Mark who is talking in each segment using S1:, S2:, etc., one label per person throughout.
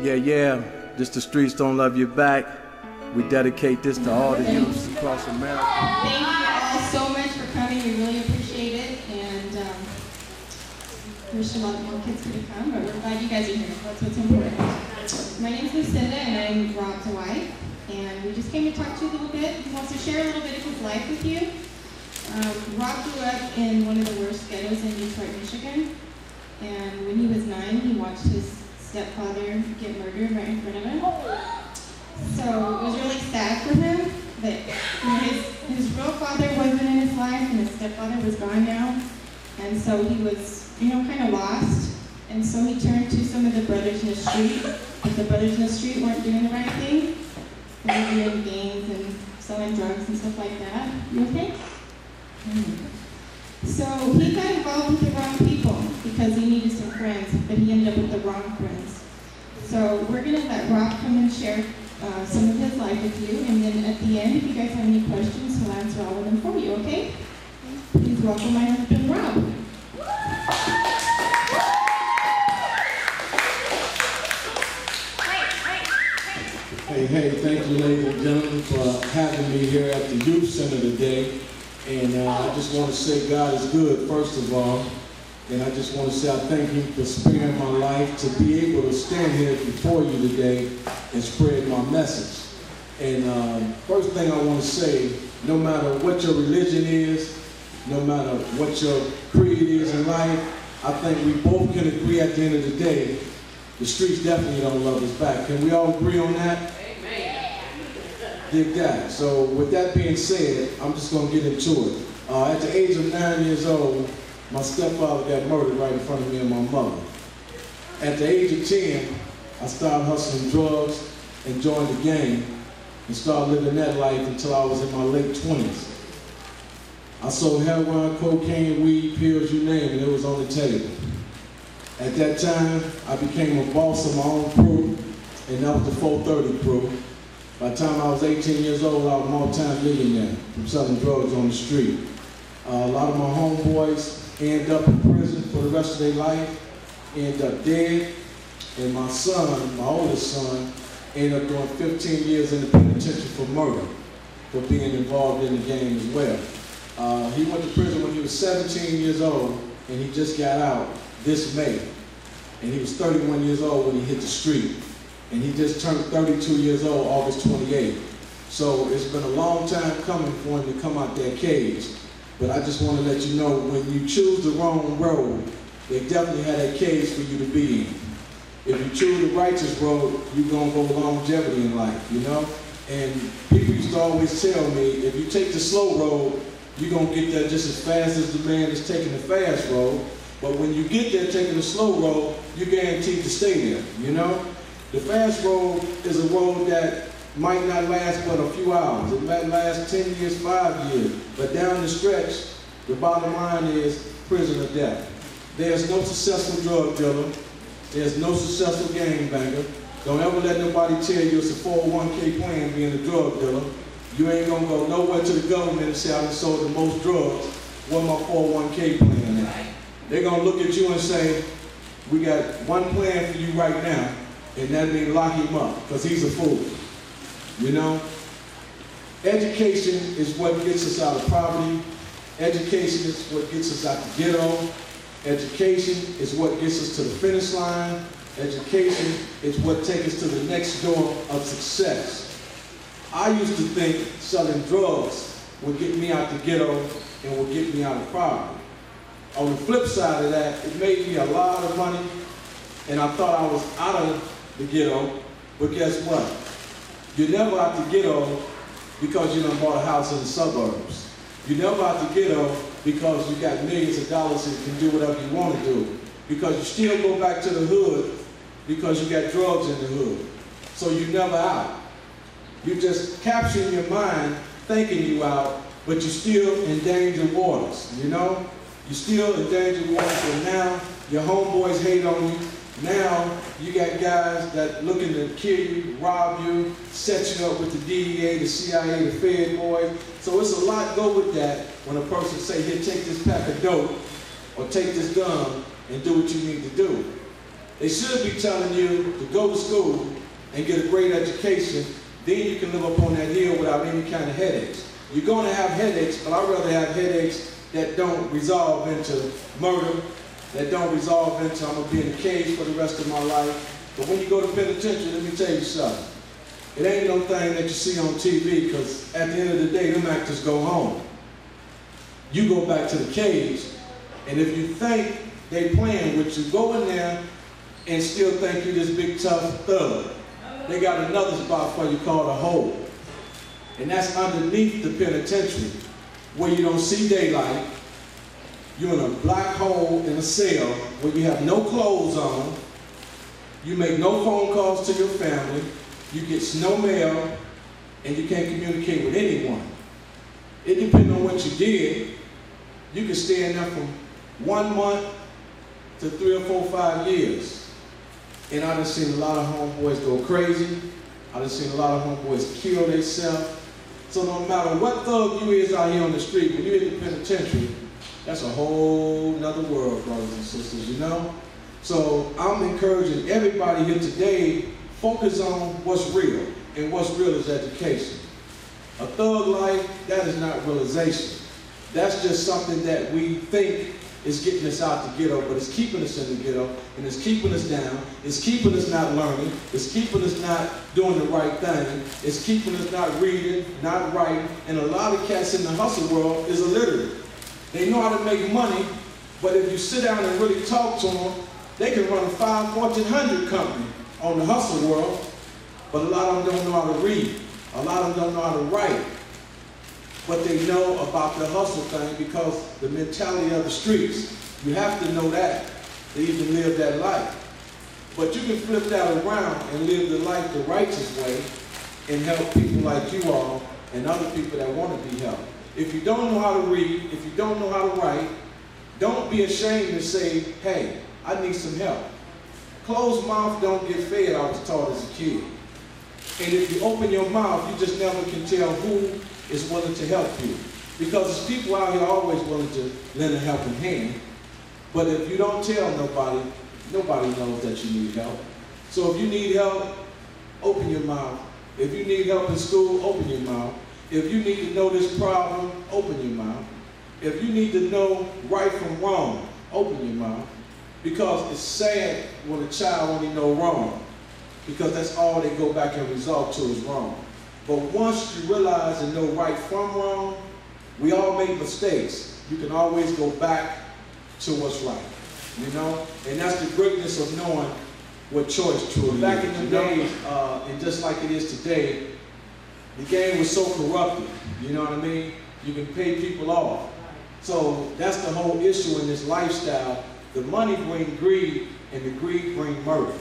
S1: Yeah, this the Streets Don't Love You Back. We dedicate this to all the youths across America.
S2: Thank you all so much for coming. We really appreciate it. And wish a lot more kids could have come, but we're glad you guys are here. That's what's important. My name's Lucinda, and I'm Rob's wife. And we just came to talk to you a little bit. He wants to share a little bit of his life with you. Rob grew up in one of the worst ghettos in Detroit, Michigan. And when he was 9, he watched his stepfather get murdered right in front of him. So it was really sad for him that his real father wasn't in his life and his stepfather was gone now. And so he was, kind of lost. And so he turned to some of the brothers in the street. But the brothers in the street weren't doing the right thing. They were doing gangs and selling drugs and stuff like that. You okay? So he got involved with the wrong people because he needed some friends, but he ended up with the wrong friends. So we're going to let Rob come and share some of his life with you, and then at the end, if you guys have any questions, he'll answer all of them for you, okay? Please welcome my husband, Rob.
S3: Hey, thank you, ladies and gentlemen, for having me here at the Youth Center today. And I just want to say God is good, first of all. And I just want to say I thank Him for sparing my life to be able to stand here before you today and spread my message. And first thing I want to say, no matter what your religion is, no matter what your creed is in life, I think we both can agree at the end of the day, the streets definitely don't love us back. Can we all agree on that? Dig that. So with that being said, I'm just going to get into it. At the age of 9 years old, my stepfather got murdered right in front of me and my mother. At the age of 10, I started hustling drugs and joined the gang and started living that life until I was in my late 20s. I sold heroin, cocaine, weed, pills, you name it, it was on the table. At that time, I became a boss of my own crew, and that was the 430 crew. By the time I was 18 years old, I was a multi-millionaire from selling drugs on the street. A lot of my homeboys end up in prison for the rest of their life, end up dead, and my son, my oldest son, ended up doing 15 years in the penitentiary for murder, for being involved in the game as well. He went to prison when he was 17 years old, and he just got out this May. And he was 31 years old when he hit the street. And he just turned 32 years old August 28th. So it's been a long time coming for him to come out that cage. But I just want to let you know, when you choose the wrong road, they definitely had a cage for you to be in. If you choose the righteous road, you're going to go longevity in life, And people used to always tell me, if you take the slow road, you're going to get there just as fast as the man that's taking the fast road. But when you get there taking the slow road, you're guaranteed to stay there, The fast road is a road that might not last but a few hours. It might last 10 years, 5 years. But down the stretch, the bottom line is prison or death. There's no successful drug dealer. There's no successful gangbanger. Don't ever let nobody tell you it's a 401k plan being a drug dealer. You ain't gonna go nowhere to the government and say I done sold the most drugs. Where my 401k plan at? They're gonna look at you and say, we got one plan for you right now, and that means lock him up, because he's a fool. Education is what gets us out of poverty. Education is what gets us out the ghetto. Education is what gets us to the finish line. Education is what takes us to the next door of success. I used to think selling drugs would get me out the ghetto and would get me out of poverty. On the flip side of that, it made me a lot of money, and I thought I was out of the ghetto, but guess what? You're never out the ghetto because you done bought a house in the suburbs. You're never out the ghetto because you got millions of dollars and can do whatever you want to do. Because you still go back to the hood because you got drugs in the hood. So you're never out. You just capturing your mind thinking you out, but you're still in danger waters, You're still in danger waters, and now your homeboys hate on you. Now you got guys that looking to kill you, rob you, set you up with the DEA, the CIA, the Fed boys. So it's a lot go with that when a person say, here, take this pack of dope, or take this gun and do what you need to do. They should be telling you to go to school and get a great education, then you can live up on that hill without any kind of headaches. You're going to have headaches, but I'd rather have headaches that don't resolve into murder, that don't resolve into I'm going to be in a cage for the rest of my life. But when you go to penitentiary, let me tell you something. It ain't no thing that you see on TV, because at the end of the day, them actors go home. You go back to the cage, and if you think they playing with you, go in there and still think you're this big tough thug. They got another spot for you called a hole. And that's underneath the penitentiary, where you don't see daylight. You're in a black hole in a cell where you have no clothes on. You make no phone calls to your family. You get no mail, and you can't communicate with anyone. It depends on what you did. You can stay in there from 1 month to 3 or 4 or 5 years. And I done seen a lot of homeboys go crazy. I done seen a lot of homeboys kill themselves. So no matter what thug you is out here on the street, when you hit the penitentiary, that's a whole nother world, brothers and sisters, you know? So I'm encouraging everybody here today, focus on what's real. And what's real is education. A thug life, that is not realization. That's just something that we think is getting us out the ghetto, but it's keeping us in the ghetto, and it's keeping us down, it's keeping us not learning, it's keeping us not doing the right thing, it's keeping us not reading, not writing, and a lot of cats in the hustle world is illiterate. They know how to make money, but if you sit down and really talk to them, they can run a 5 Fortune 100 company on the hustle world, but a lot of them don't know how to read, a lot of them don't know how to write. But they know about the hustle thing because the mentality of the streets. You have to know that to even live that life. But you can flip that around and live the life the righteous way and help people like you all and other people that want to be helped. If you don't know how to read, if you don't know how to write, don't be ashamed to say, hey, I need some help. Closed mouth don't get fed, I was taught as a kid. And if you open your mouth, you just never can tell who is willing to help you. Because there's people out here always willing to lend a helping hand. But if you don't tell nobody, nobody knows that you need help. So if you need help, open your mouth. If you need help in school, open your mouth. If you need to know this problem, open your mouth. If you need to know right from wrong, open your mouth. Because it's sad when a child only knows wrong. Because that's all they go back and resort to is wrong. But once you realize and know right from wrong, we all make mistakes. You can always go back to what's right, you know? And that's the greatness of knowing what choice truly is. Back in the days, and just like it is today, the game was so corrupted, you know what I mean? You can pay people off. So that's the whole issue in this lifestyle. The money brings greed, and the greed brings murder.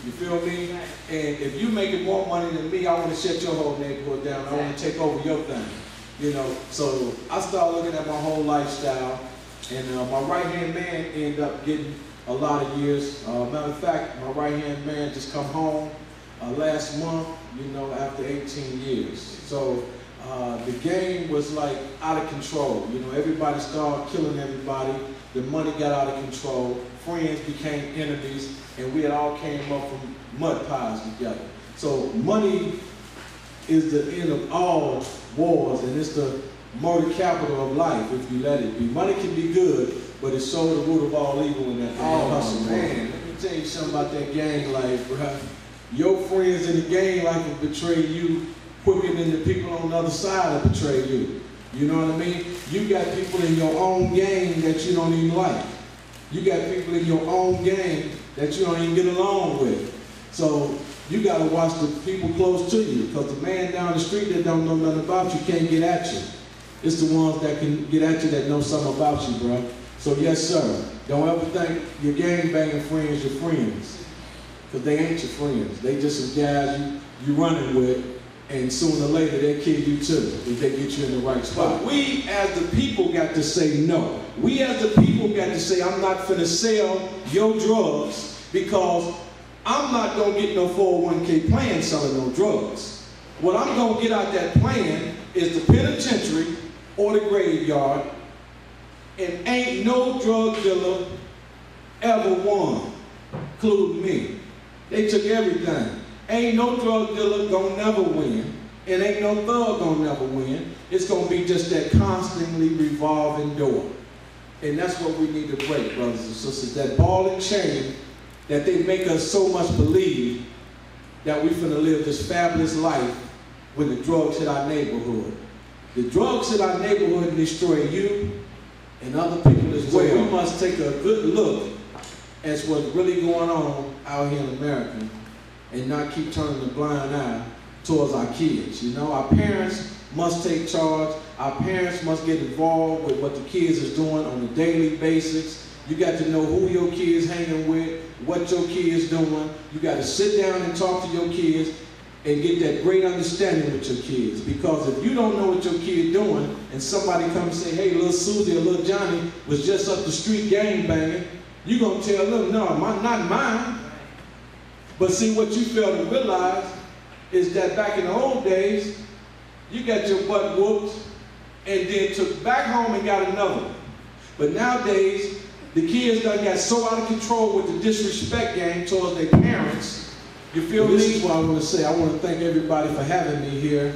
S3: You feel me? And if you making more money than me, I want to shut your whole neighborhood down. I want to take over your thing. You know, so I started looking at my whole lifestyle, and my right-hand man ended up getting a lot of years. Matter of fact, my right-hand man just come home last month, you know, after 18 years. So the game was like out of control. You know, everybody started killing everybody. The money got out of control. Friends became enemies, and we had all came up from mud pies together. So money is the end of all wars, and it's the murder capital of life if you let it be. Money can be good, but it's so the root of all evil in that hustle. Man, let me tell you something about that gang life, bro. Your friends in the gang life will betray you quicker than the people on the other side will betray you. You know what I mean? You got people in your own gang that you don't even like. You got people in your own gang that you don't even get along with. So you got to watch the people close to you, because the man down the street that don't know nothing about you can't get at you. It's the ones that can get at you that know something about you, bro. So yes, sir. Don't ever think your gang banging friends your friends, because they ain't your friends. They just some guys you running with, and sooner or later they'll kill you too if they get you in the right spot. But we as the people got to say no. We as the people got to say, I'm not finna sell your drugs, because I'm not gonna get no 401k plan selling no drugs. What I'm gonna get out that plan is the penitentiary or the graveyard, and ain't no drug dealer ever won. including me. They took everything. Ain't no drug dealer gonna never win, and ain't no thug gonna never win. It's gonna be just that constantly revolving door. And that's what we need to break, brothers and sisters, that ball and chain that they make us so much believe that we finna live this fabulous life when the drugs hit our neighborhood. The drugs hit our neighborhood and destroy you and other people as well. So we must take a good look at what's really going on out here in America and not keep turning a blind eye towards our kids. You know, our parents must take charge. Our parents must get involved with what the kids is doing on a daily basis. You got to know who your kids hanging with, what your kids doing. You got to sit down and talk to your kids and get that great understanding with your kids. Because if you don't know what your kid doing and somebody comes and say, hey, little Susie or little Johnny was just up the street gang banging, you're going to tell them, no, not mine. But see, what you fail to realize is that back in the old days, you got your butt whooped and then took back home and got another one. But nowadays, the kids done got so out of control with the disrespect game towards their parents. You feel me? This is what I want to say. I want to thank everybody for having me here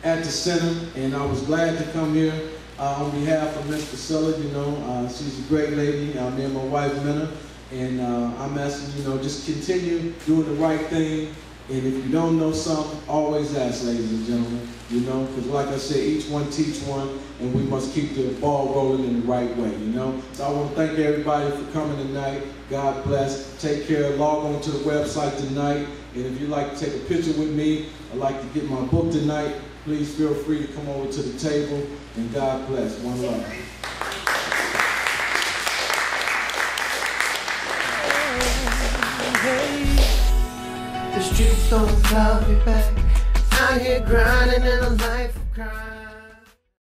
S3: at the center, and I was glad to come here on behalf of Miss Priscilla. You know, she's a great lady. Me and my wife, Minna, and I'm asking, you know, just continue doing the right thing. And if you don't know something, always ask, ladies and gentlemen. You know, because like I said, each one teach one, and we must keep the ball rolling in the right way, you know. So I want to thank everybody for coming tonight. God bless. Take care. Log on to the website tonight. And if you'd like to take a picture with me, I'd like to get my book tonight, please feel free to come over to the table. And God bless. One love.
S4: The streets don't love me back. Out here grinding in a life of crime.